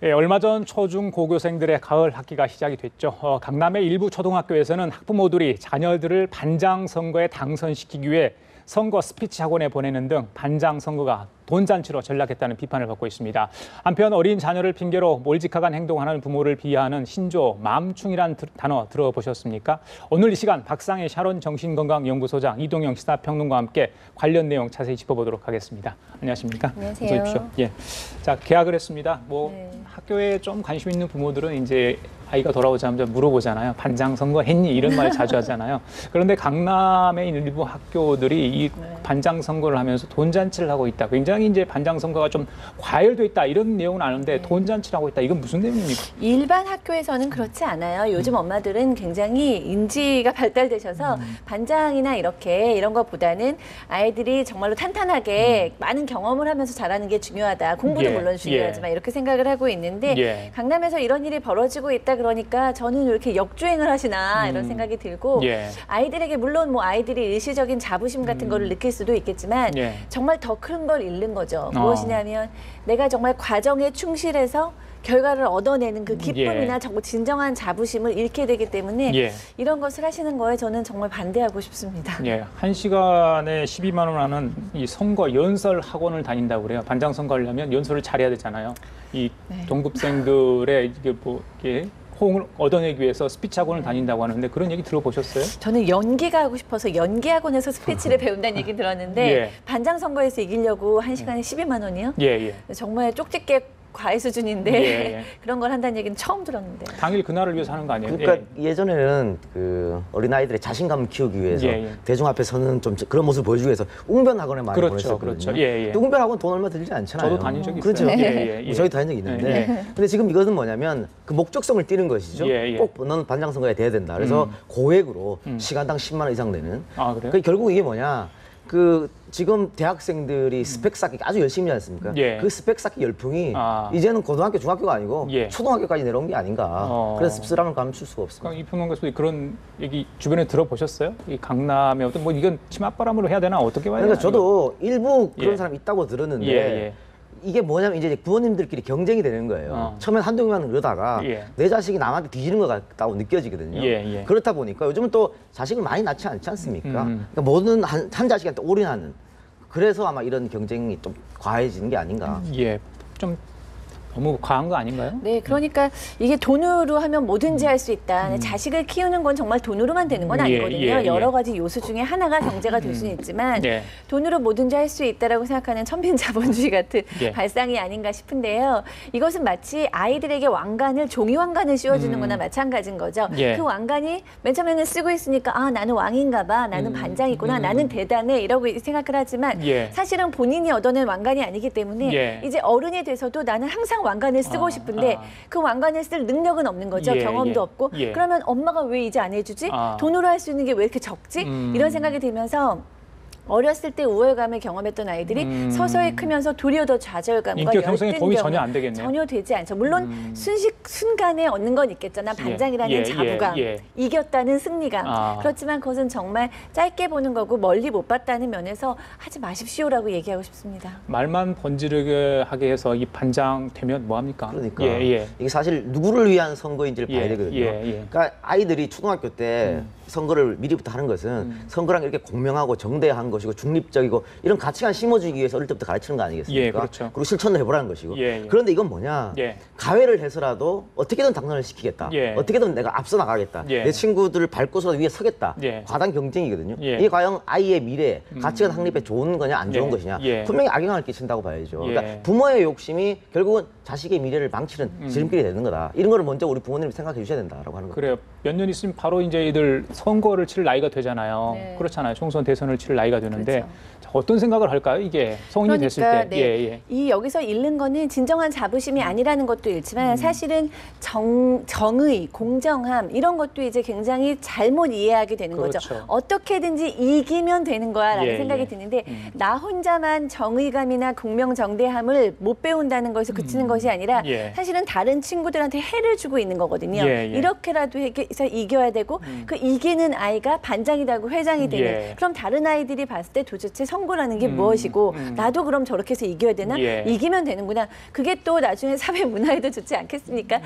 예, 얼마 전 초중 고교생들의 가을 학기가 시작이 됐죠. 강남의 일부 초등학교에서는 학부모들이 자녀들을 반장 선거에 당선시키기 위해 선거 스피치 학원에 보내는 등 반장 선거가 돈잔치로 전락했다는 비판을 받고 있습니다. 한편 어린 자녀를 핑계로 몰직하간 행동하는 부모를 비하하는 신조 맘충이란 단어 들어보셨습니까? 오늘 이 시간 박상혜 샤론 정신건강연구소장, 이동영 시사평론가와 함께 관련 내용 자세히 짚어보도록 하겠습니다. 안녕하십니까? 안녕하세요. 어서 오십시오. 예, 자, 개학을 했습니다. 네. 학교에 좀 관심 있는 부모들은 이제 아이가 돌아오자마자 물어보잖아요. 반장 선거 했니? 이런 말 자주 하잖아요. 그런데 강남의 일부 학교들이 이 반장 선거를 하면서 돈잔치를 하고 있다. 굉장히 이제 반장 선거가 좀 과열돼 있다. 이런 내용은 아는데 돈잔치를 하고 있다. 이건 무슨 내용입니까? 일반 학교에서는 그렇지 않아요. 요즘 엄마들은 굉장히 인지가 발달되셔서 반장이나 이런 것보다는 아이들이 정말로 탄탄하게 많은 경험을 하면서 자라는 게 중요하다. 공부도 물론 중요하지만 이렇게 생각을 하고 있는데 강남에서 이런 일이 벌어지고 있다 그러니까 저는 왜 이렇게 역주행을 하시나 이런 생각이 들고 아이들에게 물론 뭐 아이들이 일시적인 자부심 같은 거를 느낄 수도 있겠지만 정말 더 큰 걸 잃는 거죠. 무엇이냐면 내가 정말 과정에 충실해서 결과를 얻어내는 그 기쁨이나 정말 진정한 자부심을 잃게 되기 때문에 이런 것을 하시는 거에 저는 정말 반대하고 싶습니다. 한 시간에 12만 원 하는 이 선거 연설 학원을 다닌다고 그래요. 반장 선거 하려면 연설을 잘해야 되잖아요. 이 동급생들의 이게 호응을 얻어내기 위해서 스피치 학원을 다닌다고 하는데 그런 얘기 들어보셨어요? 저는 연기가 하고 싶어서 연기 학원에서 스피치를 배운다는 얘기 들었는데 반장 선거에서 이기려고 한 시간에 12만 원이요? 정말 쪽집게 과외 수준인데 그런 걸 한다는 얘기는 처음 들었는데. 당일 그날을 위해서 하는 거 아니에요? 그러니까 예전에는 그 어린아이들의 자신감을 키우기 위해서 대중 앞에 서는 좀 그런 모습을 보여주기 위해서 웅변학원에 많이 보냈었거든요. 또 웅변학원 돈 얼마 들지 않잖아요. 저도 다닌 적이 있어요. 그렇죠. 저희도 다닌 적이 있는데 근데 지금 이것은 뭐냐면 그 목적성을 띠는 것이죠. 꼭 너는 반장 선거에 돼야 된다. 그래서 고액으로 시간당 10만 원 이상 내는. 아, 그래요? 결국 이게 뭐냐. 지금 대학생들이 스펙 쌓기 아주 열심히 하지 않습니까? 그 스펙 쌓기 열풍이 이제는 고등학교, 중학교가 아니고 초등학교까지 내려온 게 아닌가. 그래서 씁쓸함을 감출 수가 없습니다. 이 평론가도 그런 얘기 주변에 들어보셨어요? 이 강남의 어떤 이건 치맛바람으로 해야 되나 어떻게 봐야 되나? 그러니까 저도 일부 그런 사람이 있다고 들었는데 이게 뭐냐면 이제 부모님들끼리 경쟁이 되는 거예요. 처음엔 한두 명만 그러다가 내 자식이 남한테 뒤지는 것 같다고 느껴지거든요. 그렇다 보니까 요즘은 또 자식을 많이 낳지 않지 않습니까? 그러니까 모든 한 자식한테 올인하는. 그래서 아마 이런 경쟁이 좀 과해지는 게 아닌가. 좀 너무 과한 거 아닌가요? 네, 그러니까 이게 돈으로 하면 뭐든지 할 수 있다. 자식을 키우는 건 정말 돈으로만 되는 건 아니거든요. 여러 가지 요소 중에 하나가 경제가 될 수는 있지만 돈으로 뭐든지 할 수 있다라고 생각하는 천빈자본주의 같은 발상이 아닌가 싶은데요. 이것은 마치 아이들에게 왕관을 종이 왕관을 씌워주는 거나 마찬가지인 거죠. 그 왕관이 맨 처음에는 쓰고 있으니까 아 나는 왕인가 봐. 나는 반장이구나. 나는 대단해. 이러고 생각을 하지만 사실은 본인이 얻어낸 왕관이 아니기 때문에 이제 어른이 돼서도 나는 항상 왕관을 쓰고 싶은데 그 왕관을 쓸 능력은 없는 거죠. 경험도 없고. 그러면 엄마가 왜 이제 안 해주지? 돈으로 할 수 있는 게 왜 이렇게 적지? 이런 생각이 들면서 어렸을 때 우월감을 경험했던 아이들이 서서히 크면서 도리어 더 좌절감과 인격 형성에 도움이 전혀 안 되겠네요. 전혀 되지 않죠. 물론 순간에 얻는 건 있겠잖아. 반장이라는 자부감, 이겼다는 승리감. 그렇지만 그것은 정말 짧게 보는 거고 멀리 못 봤다는 면에서 하지 마십시오라고 얘기하고 싶습니다. 말만 번지르게 하게 해서 이 반장 되면 뭐합니까? 그러니까 이게 사실 누구를 위한 선거인지를 봐야 되거든요. 그러니까 아이들이 초등학교 때 선거를 미리부터 하는 것은 선거랑 이렇게 공명하고 정대한 것이고 중립적이고 이런 가치관 심어주기 위해서 어릴 때부터 가르치는 거 아니겠습니까? 그리고 실천을 해보라는 것이고. 그런데 이건 뭐냐? 가외를 해서라도 어떻게든 당선을 시키겠다. 어떻게든 내가 앞서 나가겠다. 내 친구들을 밟고서라도 위에 서겠다. 과당 경쟁이거든요. 이게 과연 아이의 미래, 가치관 확립에 좋은 거냐 안 좋은 것이냐. 분명히 악영향을 끼친다고 봐야죠. 그러니까 부모의 욕심이 결국은 자식의 미래를 망치는 지름길이 되는 거다. 이런 거를 먼저 우리 부모님이 생각해 주셔야 된다라고 하는 거죠. 그래요. 몇 년 있으면 바로 이제 이들 선거를 치를 나이가 되잖아요. 그렇잖아요. 총선 대선을 치를 나이가 되는데 어떤 생각을 할까요? 이게 성인이 됐을 때. 이 여기서 잃는 거는 진정한 자부심이 아니라는 것도 잃지만 사실은 정의, 공정함 이런 것도 이제 굉장히 잘못 이해하게 되는 거죠. 어떻게든지 이기면 되는 거야라는 생각이 드는데 나 혼자만 정의감이나 공명정대함을 못 배운다는 것에서 그치는 것이 아니라 사실은 다른 친구들한테 해를 주고 있는 거거든요. 이렇게라도 해서 이겨야 되고 그 이기는 아이가 반장이 되고 회장이 되는 그럼 다른 아이들이 봤을 때 도대체 선거라는 게 무엇이고 나도 그럼 저렇게 해서 이겨야 되나? 이기면 되는구나. 그게 또 나중에 사회 문화에도 좋지 않겠습니까?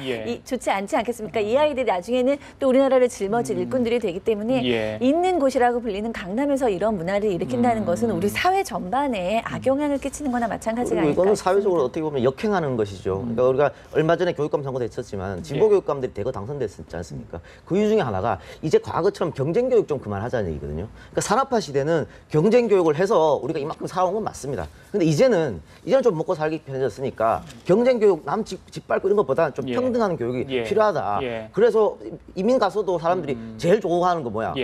좋지 않지 않겠습니까? 이 아이들이 나중에는 또 우리나라를 짊어질 일꾼들이 되기 때문에 있는 곳이라고 불리는 강남에서 이런 문화를 일으킨다는 것은 우리 사회 전반에 악영향을 끼치는 거나 마찬가지가 아닐까. 이거는 사회적으로 어떻게 보면 역행하는 것이죠. 그러니까 우리가 얼마 전에 교육감 선거도 했었지만 진보 교육감들이 대거 당선됐지 않습니까? 그 이유 중에 하나가 이제 과거처럼 경쟁 교육 좀 그만하자는 얘기거든요. 그러니까 산업화 시대는 경쟁 교육을 해서 우리가 이만큼 살아온 건 맞습니다. 근데 이제는 좀 먹고 살기 편해졌으니까 경쟁 교육 남 짓밟고 이런 것보다 좀 평등한 교육이 필요하다. 그래서 이민 가서도 사람들이 제일 좋아하는 거 뭐야?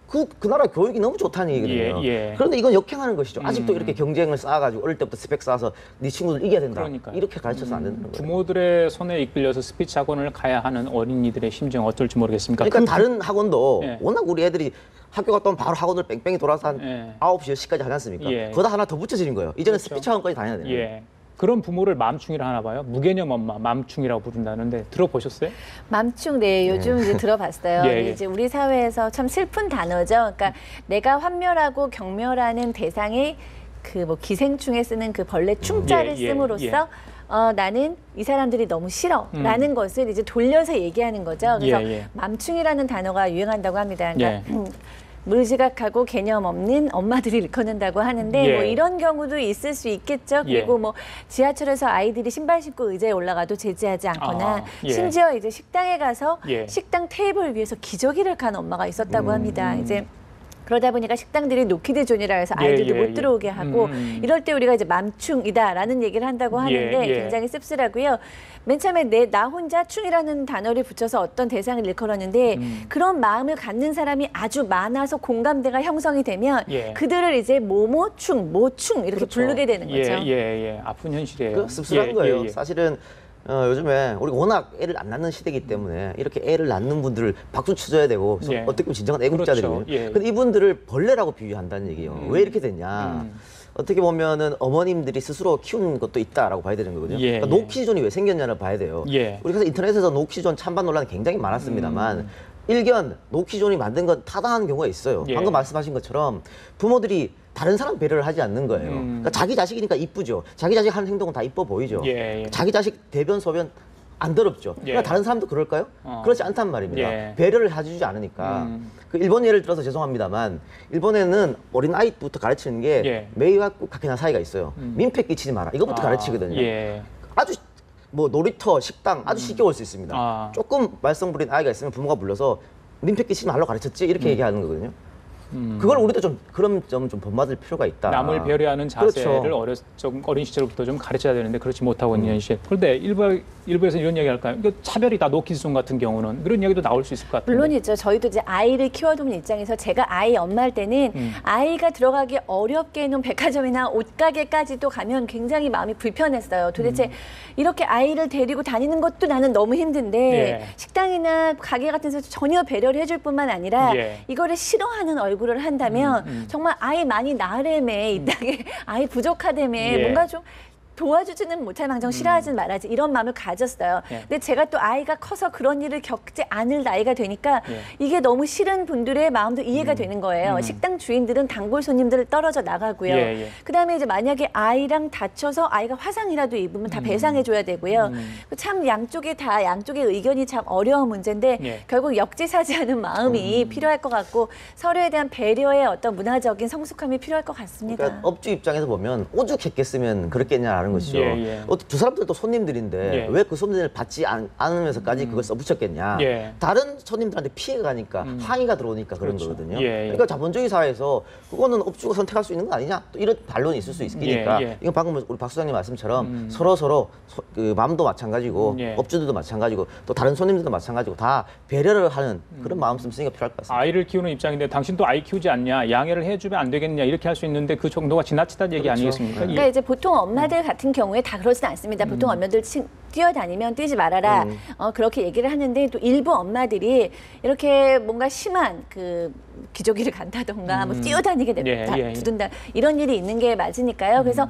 그 나라 교육이 너무 좋다는 얘기거든요. 그런데 이건 역행하는 것이죠. 아직도 이렇게 경쟁을 쌓아가지고 어릴 때부터 스펙 쌓아서 네 친구들 이겨야 된다. 그러니까요. 이렇게 가르쳐서 안 된다는 거예요. 부모들의 손에 이끌려서 스피치 학원을 가야 하는 어린이들의 심정 어떨지 모르겠습니까? 그러니까 다른 학원도 워낙 우리 애들이 학교 갔다 오면 바로 학원을 뺑뺑이 돌아서 한 9시, 10시까지 하지 않습니까? 그거다 하나 더 붙여지는 거예요. 이제는 스피치 학원까지 다녀야 돼요. 그런 부모를 맘충이라 하나 봐요. 무개념 엄마, 맘충이라고 부른다는데 들어보셨어요? 맘충, 네, 요즘 이제 들어봤어요. 이제 우리 사회에서 참 슬픈 단어죠. 그러니까 내가 환멸하고 경멸하는 대상의 그 뭐 기생충에 쓰는 그 벌레 충자를 씀으로써 나는 이 사람들이 너무 싫어라는 것을 이제 돌려서 얘기하는 거죠. 그래서 맘충이라는 단어가 유행한다고 합니다. 그러니까 무지각하고 개념 없는 엄마들이 일컫는다고 하는데 뭐 이런 경우도 있을 수 있겠죠. 그리고 뭐 지하철에서 아이들이 신발 신고 의자에 올라가도 제지하지 않거나 심지어 이제 식당에 가서 식당 테이블 위에서 기저귀를 간 엄마가 있었다고 합니다. 이제 그러다 보니까 식당들이 노키드 존이라 해서 아이들도 못 들어오게 하고 이럴 때 우리가 이제 맘충이다라는 얘기를 한다고 하는데 굉장히 씁쓸하고요. 맨 처음에 나 혼자 충이라는 단어를 붙여서 어떤 대상을 일컬었는데 그런 마음을 갖는 사람이 아주 많아서 공감대가 형성이 되면 그들을 이제 모모충, 모충 이렇게 부르게 되는 거죠. 아픈 현실이에요. 씁쓸한 거예요. 사실은 요즘에 우리가 워낙 애를 안 낳는 시대이기 때문에 이렇게 애를 낳는 분들을 박수 쳐줘야 되고 어떻게 보면 진정한 애국자들이거든요. 근데 이분들을 벌레라고 비유한다는 얘기예요. 왜 이렇게 됐냐. 어떻게 보면은 어머님들이 스스로 키운 것도 있다라고 봐야 되는 거거든요. 그러니까 노키존이 왜 생겼냐를 봐야 돼요. 우리 그래서 인터넷에서 노키존 찬반 논란이 굉장히 많았습니다만 일견 노키존이 만든 건 타당한 경우가 있어요. 방금 말씀하신 것처럼 부모들이 다른 사람 배려를 하지 않는 거예요. 그러니까 자기 자식이니까 이쁘죠. 자기 자식 하는 행동은 다 이뻐 보이죠. 자기 자식 대변 소변 안 더럽죠. 그러니까 다른 사람도 그럴까요? 그렇지 않단 말입니다. 배려를 해주지 않으니까. 그 일본 예를 들어서 죄송합니다만 일본에는 어린 아이부터 가르치는 게 메이와 가케나 사이가 있어요. 민폐 끼치지 마라. 이것부터 가르치거든요. 아주 뭐 놀이터, 식당 아주 쉽게 올 수 있습니다. 조금 말썽 부린 아이가 있으면 부모가 불러서 민폐 끼치지 말라고 가르쳤지 이렇게 얘기하는 거거든요. 그걸 우리도 좀 그런 점 좀 본받을 필요가 있다. 남을 배려하는 자세를 어린 시절부터 좀 가르쳐야 되는데 그렇지 못하고 있는 현실. 그런데 일부에서 이런 이야기 할까요? 차별이다, 노키존 같은 경우는 그런 이야기도 나올 수 있을 것 같아요. 물론이죠. 저희도 이제 아이를 키워두는 입장에서 제가 아이 엄마일 때는 아이가 들어가기 어렵게 해놓은 백화점이나 옷가게까지도 가면 굉장히 마음이 불편했어요. 도대체 이렇게 아이를 데리고 다니는 것도 나는 너무 힘든데 식당이나 가게 같은 데서 전혀 배려를 해줄 뿐만 아니라 이거를 싫어하는 얼굴을 한다면 정말 아이 많이 낳으래매 이 땅에 아이 부족하다며 뭔가 좀 도와주지는 못할 망정 싫어하지 말아야지 이런 마음을 가졌어요. 근데 제가 또 아이가 커서 그런 일을 겪지 않을 나이가 되니까 이게 너무 싫은 분들의 마음도 이해가 되는 거예요. 식당 주인들은 단골 손님들을 떨어져 나가고요. 그다음에 이제 만약에 아이랑 다쳐서 아이가 화상이라도 입으면 다 배상해줘야 되고요. 참 양쪽의 의견이 참 어려운 문제인데 결국 역지사지하는 마음이 필요할 것 같고 서로에 대한 배려의 어떤 문화적인 성숙함이 필요할 것 같습니다. 그러니까 업주 입장에서 보면 오죽했겠으면 그렇겠냐라는 것이죠. 두 사람들도 손님들인데 왜 그 손님을 받지 않으면서까지 그걸 써붙였겠냐. 다른 손님들한테 피해가 가니까 항의가 들어오니까 그런 거거든요. 그러니까 자본주의 사회에서 그거는 업주가 선택할 수 있는 거 아니냐. 또 이런 반론이 있을 수 있으니까 이건 방금 우리 박 소장님 말씀처럼 서로 그 마음도 마찬가지고 업주들도 마찬가지고 또 다른 손님들도 마찬가지고 다 배려를 하는 그런 마음씀쓰기가 필요할 것 같습니다. 아이를 키우는 입장인데 당신도 아이 키우지 않냐, 양해를 해주면 안 되겠냐 이렇게 할 수 있는데 그 정도가 지나치다는 얘기 아니겠습니까? 그러니까 이제 보통 엄마들 같은 경우에 다 그러진 않습니다. 보통 엄마들 뛰어다니면 뛰지 말아라. 그렇게 얘기를 하는데 또 일부 엄마들이 이렇게 뭔가 심한 그 기저귀를 간다던가 뭐 뛰어다니게 두든다 이런 일이 있는 게 맞으니까요. 그래서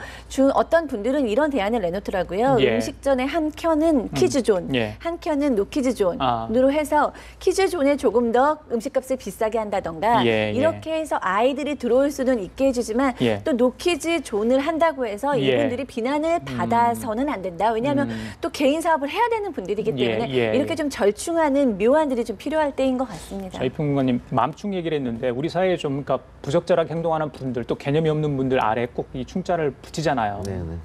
어떤 분들은 이런 대안을 내놓더라고요. 음식전에 한 켠은 키즈존, 한 켠은 노키즈존으로 해서 키즈존에 조금 더 음식값을 비싸게 한다던가 이렇게 해서 아이들이 들어올 수는 있게 해주지만 또 노키즈존을 한다고 해서 이분들이 비난을 받아서는 안 된다. 왜냐하면 또 개인 사업을 해야 되는 분들이기 때문에 이렇게 좀 절충하는 묘안들이 좀 필요할 때인 것 같습니다. 저희 평론가님 맘충 얘기를 했는데 우리 사회에 좀 그러니까 부적절하게 행동하는 분들 또 개념이 없는 분들 아래 꼭 이 충자를 붙이잖아요.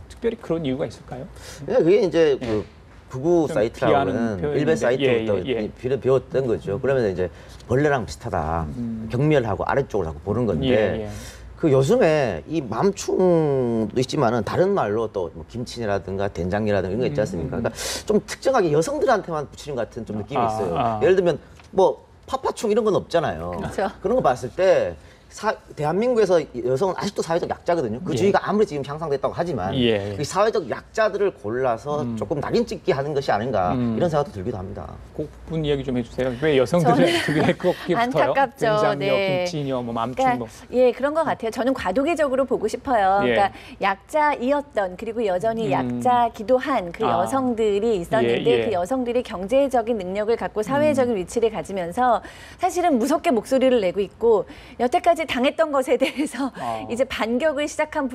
특별히 그런 이유가 있을까요? 네, 그게 이제 그 구구 사이트라고는 일베 사이트부터 비를 배웠던 거죠. 그러면 이제 벌레랑 비슷하다. 경멸하고 아래쪽을 하고 보는 건데 그 요즘에 이 맘충도 있지만은 다른 말로 또 뭐 김치라든가 된장이라든가 이런 거 있지 않습니까? 그러니까 좀 특정하게 여성들한테만 붙이는 것 같은 좀 느낌이 있어요. 예를 들면 뭐 파파충 이런 건 없잖아요. 그렇죠. 그런 거 봤을 때 대한민국에서 여성은 아직도 사회적 약자거든요. 그 주의가 아무리 지금 향상됐다고 하지만 이 사회적 약자들을 골라서 조금 낙인 찍기 하는 것이 아닌가 이런 생각도 들기도 합니다. 그 부분 이야기 좀 해주세요. 왜 여성들의 등에 꼽기 붙어요? 안타깝죠. 된장녀, 김치녀, 뭐 맘충 그러니까, 뭐. 그런 것 같아요. 저는 과도기적으로 보고 싶어요. 그러니까 약자이었던 그리고 여전히 약자기도 한 그 여성들이 있었는데 그 여성들이 경제적인 능력을 갖고 사회적인 위치를 가지면서 사실은 무섭게 목소리를 내고 있고 여태까지 당했던 것에 대해서 이제 반격을 시작한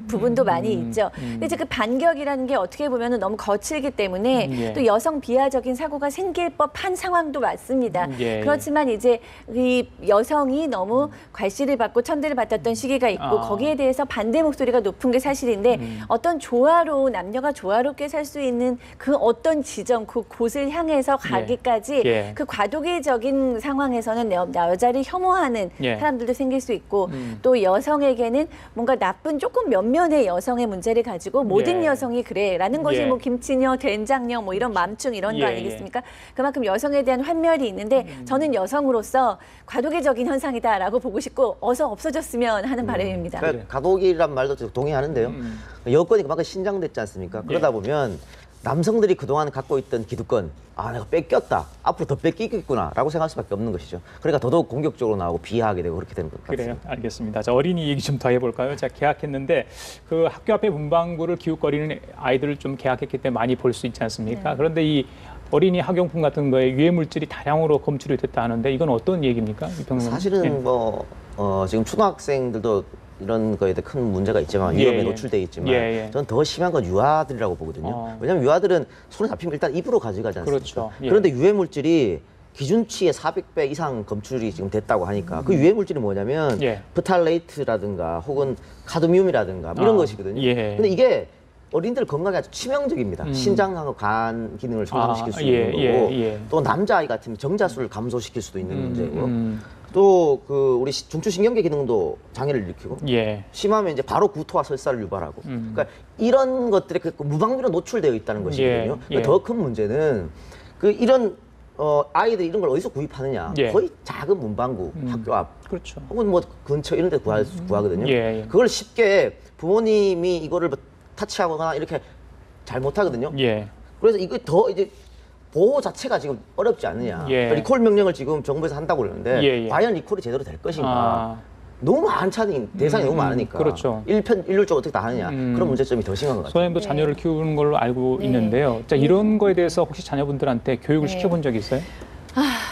부분도 많이 있죠. 근데 이제 그 반격이라는 게 어떻게 보면은 너무 거칠기 때문에 또 여성 비하적인 사고가 생길 법한 상황도 맞습니다. 그렇지만 이제 이 여성이 너무 괄시를 받고 천대를 받았던 시기가 있고 거기에 대해서 반대 목소리가 높은 게 사실인데 어떤 남녀가 조화롭게 살 수 있는 그 어떤 지점, 그 곳을 향해서 가기까지 그 과도기적인 상황에서는 여자를 혐오하는 사람들도 생길 수 있고 또 여성에게는 뭔가 나쁜 조금 면면의 여성의 문제를 가지고 모든 여성이 그래라는 것이 뭐 김치녀, 된장녀 뭐 이런 맘충 이런 거 아니겠습니까? 그만큼 여성에 대한 환멸이 있는데 저는 여성으로서 과도기적인 현상이다라고 보고 싶고 어서 없어졌으면 하는 바람입니다. 그러니까 과도기란 말도 동의하는데요. 여건이 그만큼 신장됐지 않습니까? 그러다 보면 남성들이 그동안 갖고 있던 기득권, 내가 뺏겼다. 앞으로 더 뺏기겠구나라고 생각할 수밖에 없는 것이죠. 그러니까 더더욱 공격적으로 나오고 비하하게 되고 그렇게 되는 것 같습니다. 그래요. 알겠습니다. 자, 어린이 얘기 좀 더 해볼까요? 제가 개학했는데 그 학교 앞에 문방구를 기웃거리는 아이들을 좀 개학했기 때문에 많이 볼 수 있지 않습니까? 그런데 이 어린이 학용품 같은 거에 유해 물질이 다량으로 검출이 됐다 하는데 이건 어떤 얘기입니까? 사실은 지금 초등학생들도 이런 거에 대해 큰 문제가 있지만 위험에 노출돼 있지만 저는 더 심한 건 유아들이라고 보거든요. 왜냐하면 유아들은 손에 잡히면 일단 입으로 가져가지 않습니까? 그렇죠. 그런데 유해 물질이 기준치의 400배 이상 검출이 지금 됐다고 하니까 그 유해 물질이 뭐냐면 프탈레이트라든가 혹은 카드뮴이라든가 뭐 이런 것이거든요. 근데 이게 어린이들 건강에 아주 치명적입니다. 신장하고 간 기능을 손상시킬 수 있는 거고 또 남자아이 같으면 정자수를 감소시킬 수도 있는 문제고 또 그 우리 중추신경계 기능도 장애를 일으키고 심하면 이제 바로 구토와 설사를 유발하고 그러니까 이런 것들이 그 무방비로 노출되어 있다는 것이거든요. 그러니까 더 큰 문제는 그 이런 아이들이 이런 걸 어디서 구입하느냐 거의 작은 문방구 학교 앞 혹은 뭐 근처 이런 데 구하거든요. 그걸 쉽게 부모님이 이거를 타치하거나 이렇게 잘 못하거든요. 그래서 이거 더 이제 보호 자체가 지금 어렵지 않느냐. 리콜 명령을 지금 정부에서 한다고 그러는데 과연 리콜이 제대로 될 것인가. 너무 많잖니 대상이 너무 많으니까. 일률적으로 어떻게 다 하느냐. 그런 문제점이 더 심한 것 같아요. 소장님도 자녀를 키우는 걸로 알고 있는데요. 자, 이런 거에 대해서 혹시 자녀분들한테 교육을 시켜본 적이 있어요?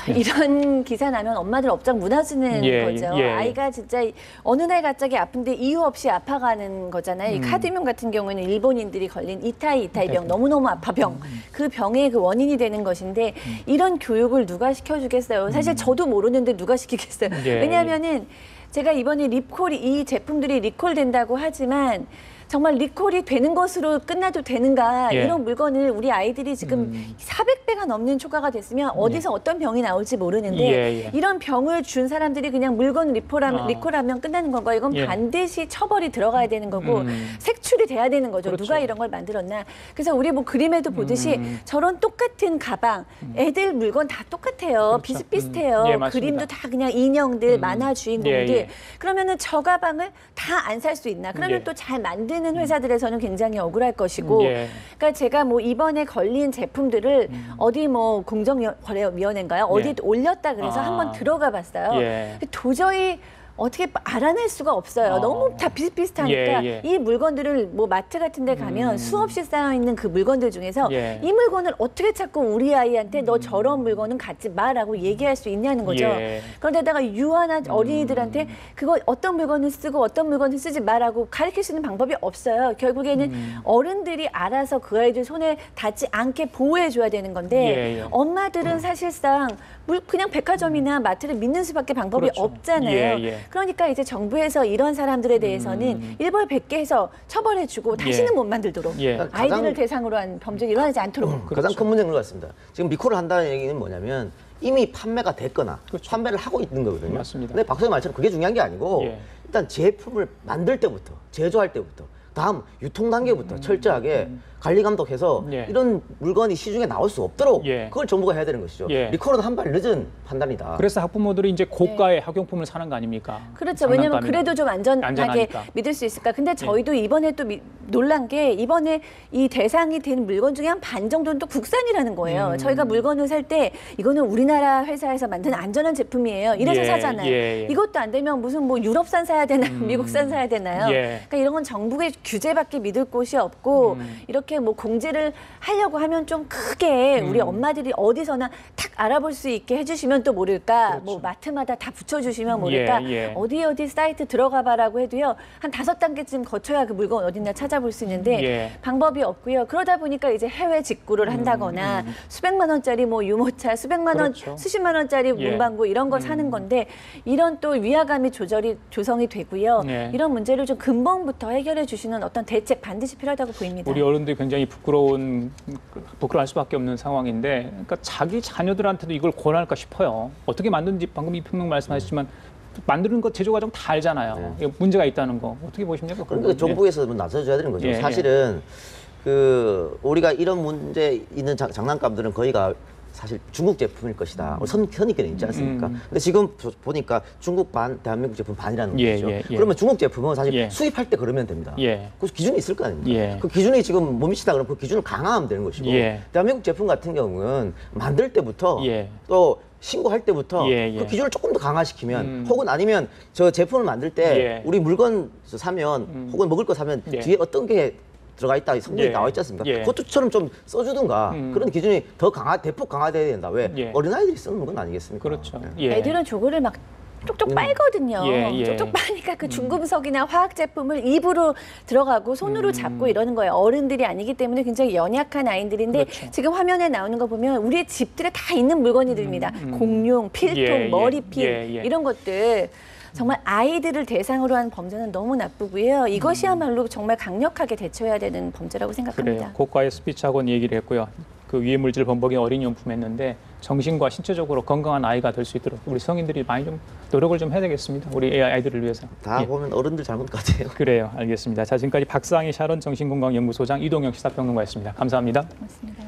이런 기사 나면 엄마들 업장 무너지는 거죠. 아이가 진짜 어느 날 갑자기 아픈데 이유 없이 아파가는 거잖아요. 이 카드뮴 같은 경우에는 일본인들이 걸린 이타이병, 너무너무 아파병. 그 병의 그 원인이 되는 것인데 이런 교육을 누가 시켜주겠어요. 사실 저도 모르는데 누가 시키겠어요. 왜냐하면은 제가 이번에 이 제품들이 리콜된다고 하지만 정말 리콜이 되는 것으로 끝나도 되는가 이런 물건을 우리 아이들이 지금 400배가 넘는 초과가 됐으면 어디서 어떤 병이 나올지 모르는데 이런 병을 준 사람들이 그냥 물건 리콜하면 끝나는 건가 이건 반드시 처벌이 들어가야 되는 거고 색출이 돼야 되는 거죠. 누가 이런 걸 만들었나. 그래서 우리 뭐 그림에도 보듯이 저런 똑같은 가방 애들 물건 다 똑같아요. 비슷비슷해요. 그림도 다 그냥 인형들 만화 주인공들 그러면은 저 가방을 다 안 살 수 있나. 그러면 또 잘 만든 만드는 회사들에서는 굉장히 억울할 것이고, 그러니까 제가 뭐 이번에 걸린 제품들을 어디 뭐 공정거래위원회인가요? 어디 올렸다 그래서 한번 들어가 봤어요. 도저히 어떻게 알아낼 수가 없어요. 너무 다 비슷비슷하니까 이 물건들을 뭐 마트 같은 데 가면 수없이 쌓여있는 그 물건들 중에서 이 물건을 어떻게 자꾸 우리 아이한테 너 저런 물건은 갖지 마라고 얘기할 수 있냐는 거죠. 그런데다가 유아나 어린이들한테 그거 어떤 물건을 쓰고 어떤 물건을 쓰지 마라고 가르칠 수 있는 방법이 없어요. 결국에는 어른들이 알아서 그 아이들 손에 닿지 않게 보호해줘야 되는 건데 엄마들은 사실상 그냥 백화점이나 마트를 믿는 수밖에 방법이 없잖아요. 그러니까 이제 정부에서 이런 사람들에 대해서는 일벌백계 해서 처벌해주고 다시는 못 만들도록 아이들을 대상으로 한 범죄가 일어나지 않도록. 가장 큰 문제인 것 같습니다. 지금 리콜을 한다는 얘기는 뭐냐면 이미 판매가 됐거나 판매를 하고 있는 거거든요. 맞습니다. 근데 박 선생님 말처럼 그게 중요한 게 아니고 일단 제품을 만들 때부터 제조할 때부터 다음 유통 단계부터 철저하게 관리 감독해서 이런 물건이 시중에 나올 수 없도록 그걸 정부가 해야 되는 것이죠. 리콜은 한 발 늦은 판단이다. 그래서 학부모들이 이제 고가의 학용품을 사는 거 아닙니까? 그렇죠. 왜냐하면 그래도 좀 안전하게 믿을 수 있을까. 근데 저희도 이번에 또 놀란 게 이번에 이 대상이 된 물건 중에 한 반 정도는 또 국산이라는 거예요. 저희가 물건을 살 때 이거는 우리나라 회사에서 만든 안전한 제품이에요. 이래서 사잖아요. 이것도 안 되면 무슨 뭐 유럽산 사야 되나 미국산 사야 되나요? 그러니까 이런 건 정부의 규제밖에 믿을 곳이 없고 이렇게 뭐 공지를 하려고 하면 좀 크게 우리 엄마들이 어디서나 탁 알아볼 수 있게 해주시면 또 모를까. 뭐 마트마다 다 붙여주시면 모를까. 어디 사이트 들어가 봐라고 해도요. 한 5단계쯤 거쳐야 그 물건 어딨나 찾아볼 수 있는데 방법이 없고요. 그러다 보니까 이제 해외 직구를 한다거나 수백만 원짜리 뭐 유모차, 수백만 원, 수십만 원짜리 문방구 이런 거 사는 건데 이런 또 위화감이 조성이 되고요. 이런 문제를 좀 근본부터 해결해 주시는 어떤 대책 반드시 필요하다고 보입니다. 우리 어른들이 굉장히 부끄러워할 수밖에 없는 상황인데, 그러니까 자기 자녀들한테도 이걸 권할까 싶어요. 어떻게 만드는지 방금 이평론 말씀하셨지만 만드는 것 제조 과정 다 알잖아요. 문제가 있다는 거 어떻게 보십니까? 그러니까 정부에서 나서줘야 되는 거죠. 사실은 그 우리가 이런 문제 있는 장난감들은 거의가 사실 중국 제품일 것이다. 선입견이 있지 않습니까? 근데 지금 보니까 중국 반, 대한민국 제품 반이라는 거죠. 그러면 중국 제품은 사실 수입할 때 그러면 됩니다. 그 기준이 있을 거 아닙니까? 그 기준이 지금 못 미치다 그러면 그 기준을 강화하면 되는 것이고 대한민국 제품 같은 경우는 만들 때부터 또 신고할 때부터 그 기준을 조금 더 강화시키면 혹은 아니면 저 제품을 만들 때 우리 물건 사면 혹은 먹을 거 사면 뒤에 어떤 게 들어가 있다, 성분이 나와 있지 않습니까? 그것처럼 좀 써주든가 그런 기준이 더 대폭 강화돼야 된다. 왜? 어린아이들이 쓰는 건 아니겠습니까? 그렇죠. 애들은 저거를 막 쪽쪽 빨거든요. 쪽쪽 빠니까 그 중금속이나 화학 제품을 입으로 들어가고 손으로 잡고 이러는 거예요. 어른들이 아니기 때문에 굉장히 연약한 아이들인데 지금 화면에 나오는 거 보면 우리의 집들에 다 있는 물건들입니다. 공룡, 필통, 머리핀 이런 것들. 정말 아이들을 대상으로 한 범죄는 너무 나쁘고요. 이것이야말로 정말 강력하게 대처해야 되는 범죄라고 생각합니다. 그래요. 고가의 스피치 학원 얘기를 했고요. 그 위해 물질 범벅인 어린이용품 했는데 정신과 신체적으로 건강한 아이가 될 수 있도록 우리 성인들이 많이 좀 노력을 좀 해야 되겠습니다. 우리 아이들을 위해서. 다 보면 어른들 잘못 같아요. 그래요. 알겠습니다. 자, 지금까지 박상희 샤론 정신건강연구소장 이동영 시사평론가였습니다. 감사합니다. 고맙습니다.